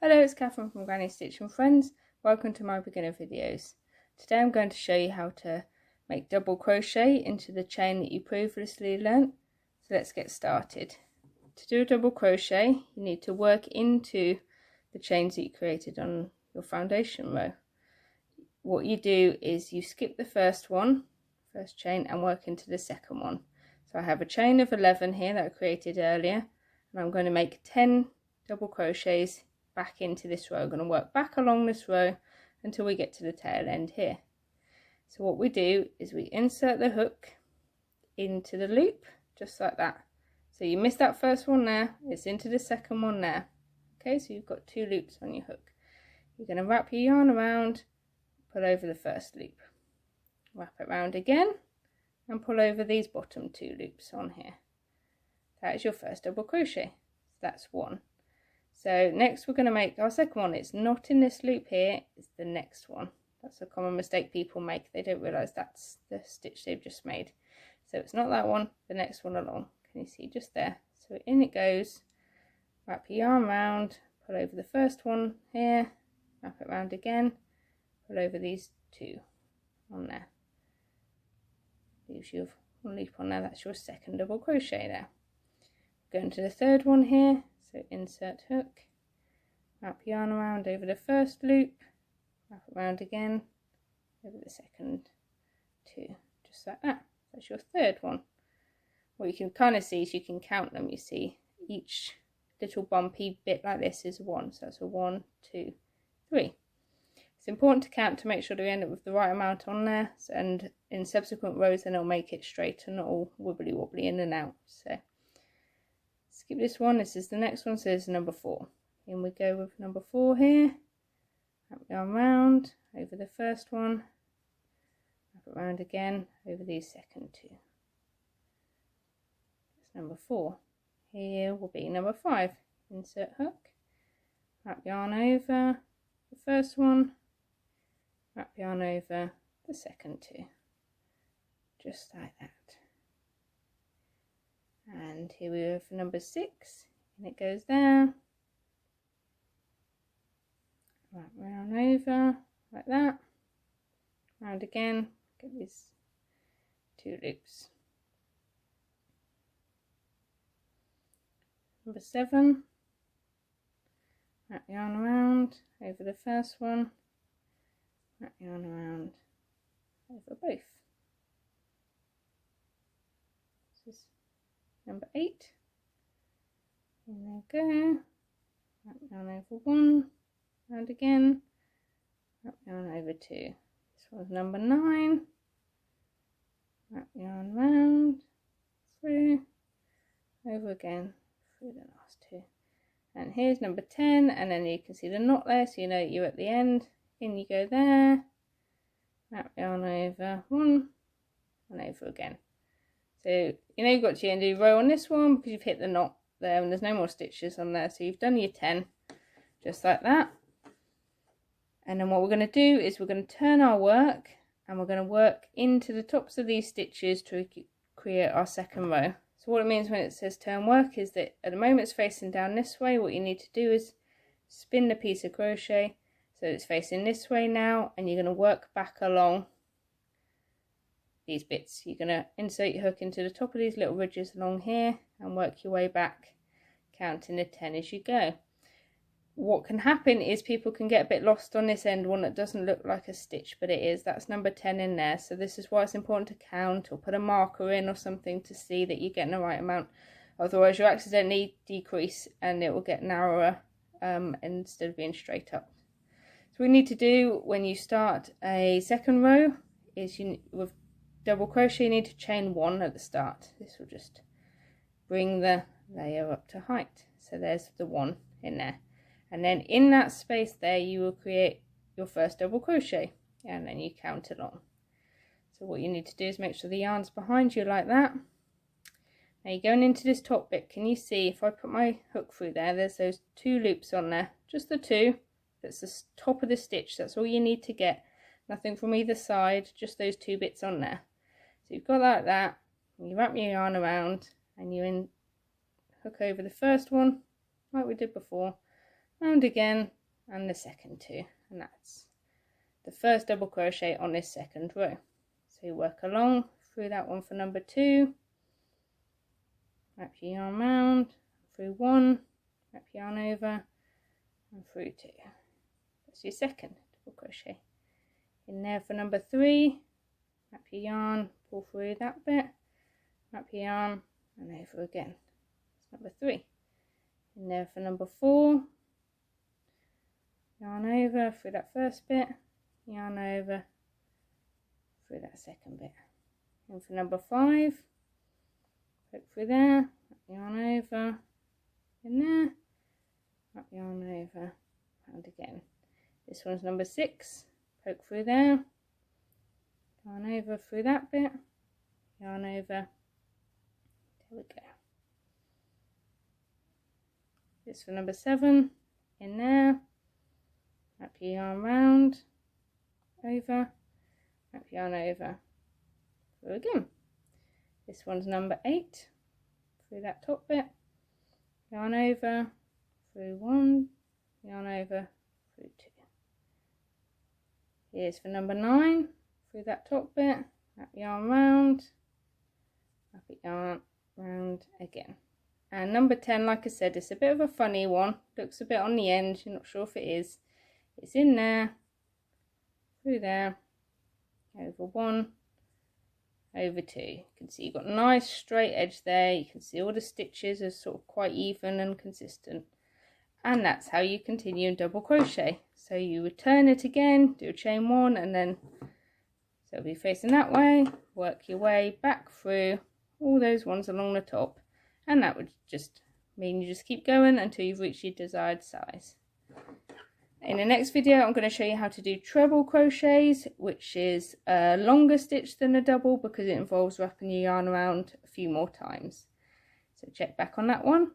Hello, it's Catherine from Granny Stitch and Friends. Welcome to my beginner videos. Today I'm going to show you how to make double crochet into the chain that you previously learnt. So let's get started. To do a double crochet, you need to work into the chains that you created on your foundation row. What you do is you skip the first chain, and work into the second one. So I have a chain of 11 here that I created earlier, and I'm going to make 10 double crochets back into this row. I'm going to work back along this row until we get to the tail end here. So what we do is we insert the hook into the loop just like that. So you missed that first one there, it's into the second one there. Okay, so you've got 2 loops on your hook. You're going to wrap your yarn around, pull over the first loop, wrap it around again and pull over these bottom 2 loops on here. That is your first double crochet. So that's one. So next we're going to make our second one. It's not in this loop here, it's the next one. That's a common mistake people make. They don't realise that's the stitch they've just made. So it's not that one, the next one along. Can you see just there? So in it goes, wrap your yarn round, pull over the first one here, wrap it round again, pull over these 2 on there. Leaves you one loop on there, that's your second double crochet there. Go into the third one here. So insert hook, wrap yarn around over the first loop, wrap it around again over the second 2, just like that. That's your third one. What you can kind of see is you can count them. You see each little bumpy bit like this is 1, so that's a 1, 2, 3. It's important to count to make sure that we end up with the right amount on there, and in subsequent rows then it'll make it straight and not all wibbly wobbly in and out. So skip this one, this is the next one, so this is number 4. In we go with number 4 here, wrap yarn round over the first one, wrap it round again over these second 2. That's number 4. Here will be number 5. Insert hook, wrap yarn over the first one, wrap yarn over the second 2, just like that. And here we go for number 6, and it goes there, wrap round over like that, round again, get these 2 loops. Number 7, wrap yarn around over the first one, wrap yarn around over both. This is number 8, and there we go, wrap yarn over 1, round again, wrap yarn over 2. This one's number 9, wrap yarn round, through, over again, through the last 2. And here's number 10, and then you can see the knot there, so you know you're at the end. In you go there, wrap yarn over 1, and over again. So you know you've got to end of your row on this one because you've hit the knot there and there's no more stitches on there. So you've done your 10 just like that. And then what we're going to do is we're going to turn our work and we're going to work into the tops of these stitches to create our second row. So what it means when it says turn work is that at the moment it's facing down this way. What you need to do is spin the piece of crochet so it's facing this way now, and you're going to work back along these bits. You're going to insert your hook into the top of these little ridges along here and work your way back, counting the 10 as you go. What can happen is people can get a bit lost on this end one that doesn't look like a stitch, but it is. That's number 10 in there. So this is why it's important to count or put a marker in or something to see that you're getting the right amount. Otherwise you'll accidentally decrease and it will get narrower instead of being straight up. So what we need to do when you start a second row is with double crochet you need to chain 1 at the start. This will just bring the layer up to height. So there's the 1 in there, and then in that space there you will create your first double crochet, and then you count along. So what you need to do is make sure the yarn's behind you like that. Now you're going into this top bit. Can you see if I put my hook through there, there's those 2 loops on there, just the 2. That's the top of the stitch. That's all you need to get, nothing from either side, just those 2 bits on there. So you've got like that, you wrap your yarn around and you hook over the first one like we did before, round again, and the second 2, and that's the first double crochet on this second row. So you work along through that one for number 2, wrap your yarn round, through 1, wrap your yarn over, and through 2. That's your second double crochet. In there for number 3, wrap your yarn, pull through that bit, wrap your yarn, and over again. That's number 3. In there for number 4, yarn over through that first bit, yarn over through that second bit. And for number 5, poke through there, yarn over, in there, wrap yarn over, and again. This one's number 6, poke through there, yarn over through that bit, yarn over, there we go. This for number 7, in there, wrap your yarn round, over, wrap yarn over, through again. This one's number 8, through that top bit, yarn over, through 1, yarn over, through 2. Here's for number 9, through that top bit, wrap yarn round, wrap it yarn round again. And number 10, like I said, it's a bit of a funny one, looks a bit on the end, you're not sure if it is. It's in there, through there, over 1, over 2. You can see you've got a nice straight edge there. You can see all the stitches are sort of quite even and consistent. And that's how you continue in double crochet. So you return it again, do a chain 1, and then so it'll be facing that way, work your way back through all those ones along the top, and that would just mean you just keep going until you've reached your desired size. In the next video, I'm going to show you how to do treble crochets, which is a longer stitch than a double because it involves wrapping your yarn around a few more times. So check back on that one.